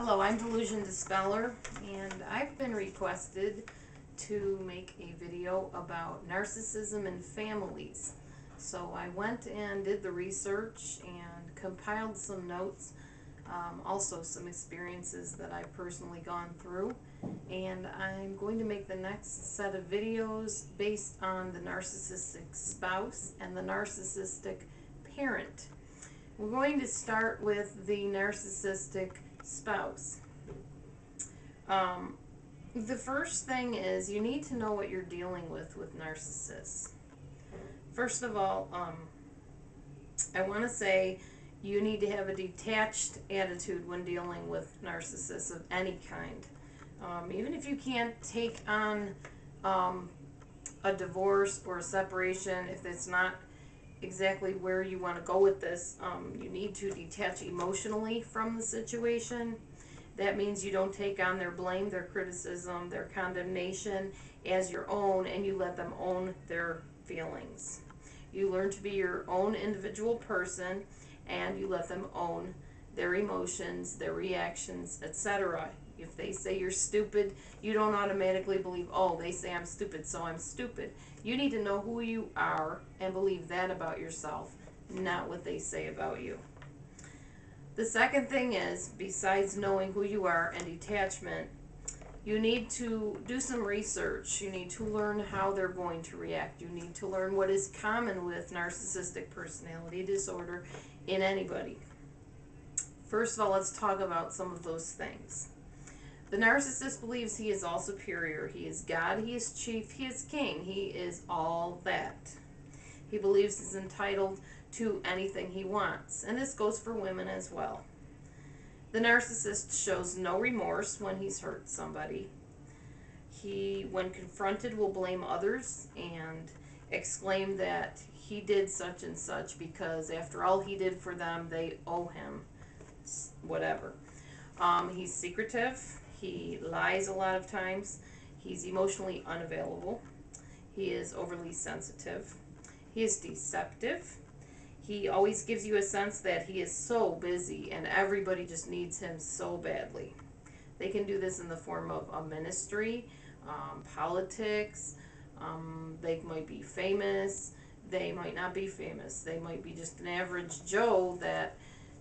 Hello, I'm DelusionDispeller, and I've been requested to make a video about narcissism in families. So I went and did the research and compiled some notes, also some experiences that I've personally gone through. And I'm going to make the next set of videos based on the narcissistic spouse and the narcissistic parent. We're going to start with the narcissistic spouse. The first thing is you need to know what you're dealing with narcissists. First of all, I want to say you need to have a detached attitude when dealing with narcissists of any kind. Even if you can't take on a divorce or a separation, if it's not exactly where you want to go with this, you need to detach emotionally from the situation. That means you don't take on their blame, their criticism, their condemnation as your own, and you let them own their feelings. You learn to be your own individual person, and you let them own their emotions, their reactions, etc. If they say you're stupid, you don't automatically believe, oh, they say I'm stupid, so I'm stupid. You need to know who you are and believe that about yourself, not what they say about you. The second thing is, besides knowing who you are and detachment, you need to do some research. You need to learn how they're going to react. You need to learn what is common with narcissistic personality disorder in anybody. First of all, let's talk about some of those things. The narcissist believes he is all superior. He is God, he is chief, he is king, he is all that. He believes he's entitled to anything he wants, and this goes for women as well. The narcissist shows no remorse when he's hurt somebody. He, when confronted, will blame others and exclaim that he did such and such because after all he did for them, they owe him whatever. He's secretive. He lies a lot of times. He's emotionally unavailable. He is overly sensitive. He is deceptive. He always gives you a sense that he is so busy and everybody just needs him so badly. They can do this in the form of a ministry, politics. They might be famous. They might not be famous. They might be just an average Joe that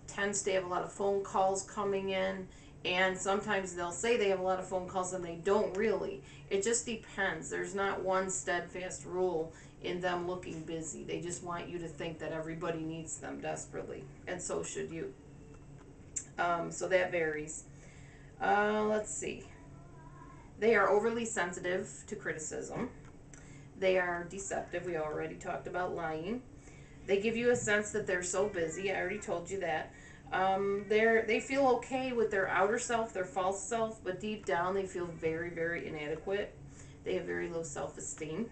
tends to have a lot of phone calls coming in, and sometimes they'll say they have a lot of phone calls and they don't really. It just depends. There's not one steadfast rule in them looking busy. They just want you to think that everybody needs them desperately, and so should you. So that varies. Let's see. They are overly sensitive to criticism. They are deceptive. We already talked about lying. They give you a sense that they're so busy. I already told you that. They feel okay with their outer self, their false self, but deep down they feel very, very inadequate. They have very low self-esteem.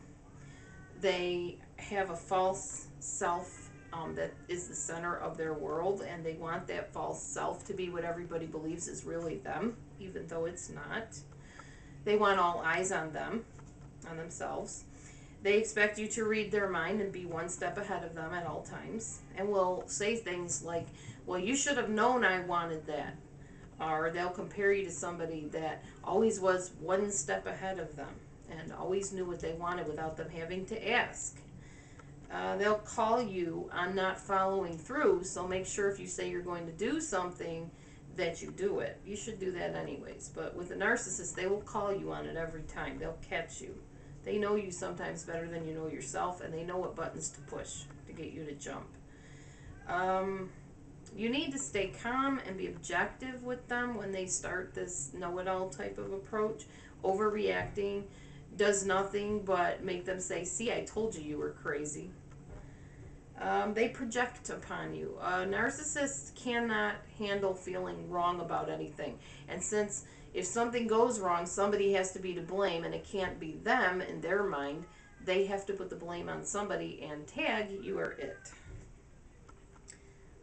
They have a false self that is the center of their world, and they want that false self to be what everybody believes is really them, even though it's not. They want all eyes on them, on themselves. They expect you to read their mind and be one step ahead of them at all times, and will say things like, well, you should have known I wanted that. Or they'll compare you to somebody that always was one step ahead of them and always knew what they wanted without them having to ask. They'll call you on not following through, so make sure if you say you're going to do something that you do it. You should do that anyways, but with a narcissist, they will call you on it every time. They'll catch you. They know you sometimes better than you know yourself, and they know what buttons to push to get you to jump. You need to stay calm and be objective with them when they start this know-it-all type of approach. Overreacting does nothing but make them say, see, I told you you were crazy. They project upon you. Narcissists cannot handle feeling wrong about anything. And since if something goes wrong, somebody has to be to blame, and it can't be them in their mind, they have to put the blame on somebody and tag, you are it.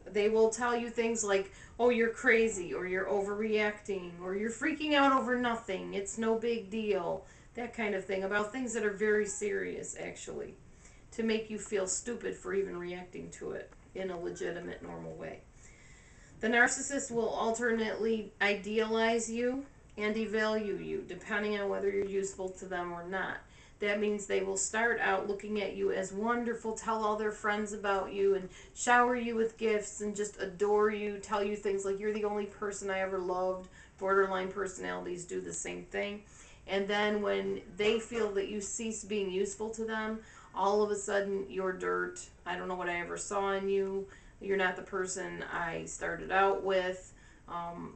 They will tell you things like, oh, you're crazy, or you're overreacting, or you're freaking out over nothing, it's no big deal, that kind of thing, about things that are very serious, actually, to make you feel stupid for even reacting to it in a legitimate, normal way. The The narcissist will alternately idealize you and devalue you, depending on whether you're useful to them or not. That means they will start out looking at you as wonderful, tell all their friends about you, and shower you with gifts, and just adore you, tell you things like you're the only person I ever loved. Borderline personalities do the same thing. And then when they feel that you cease being useful to them, all of a sudden you're dirt. I don't know what I ever saw in you. You're not the person I started out with.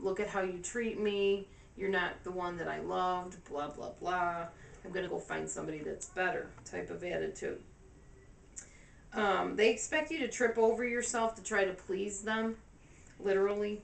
Look at how you treat me. You're not the one that I loved. Blah, blah, blah. I'm going to go find somebody that's better type of attitude. They expect you to trip over yourself to try to please them, literally.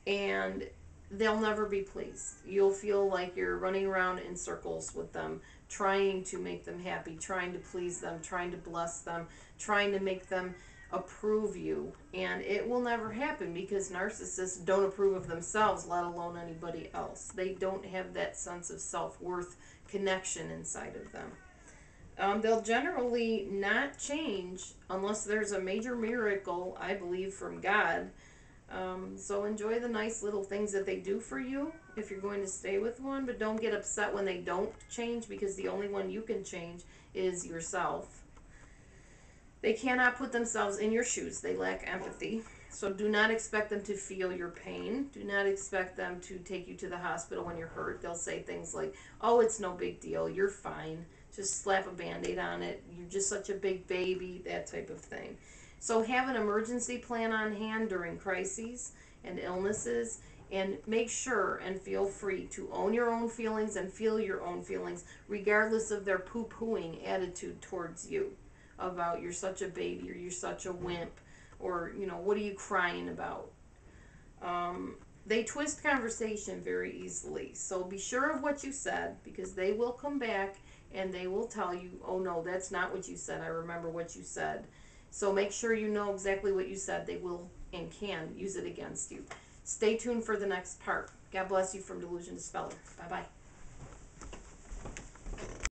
And they'll never be pleased. You'll feel like you're running around in circles with them, trying to make them happy, trying to please them, trying to bless them, trying to make them approve you. And it will never happen because narcissists don't approve of themselves, let alone anybody else. They don't have that sense of self-worth connection inside of them. They'll generally not change unless there's a major miracle, I believe, from God. So enjoy the nice little things that they do for you if you're going to stay with one, but don't get upset when they don't change, because the only one you can change is yourself. They cannot put themselves in your shoes. They lack empathy. So do not expect them to feel your pain. Do not expect them to take you to the hospital when you're hurt. They'll say things like, oh, it's no big deal. You're fine. Just slap a Band-Aid on it. You're just such a big baby, that type of thing. So have an emergency plan on hand during crises and illnesses, and make sure and feel free to own your own feelings and feel your own feelings, regardless of their poo-pooing attitude towards you about you're such a baby or you're such a wimp or, what are you crying about? They twist conversation very easily. So be sure of what you said, because they will come back and they will tell you, oh no, that's not what you said. I remember what you said. So make sure you know exactly what you said. They will and can use it against you. Stay tuned for the next part. God bless you from Delusion Dispeller. Bye-bye.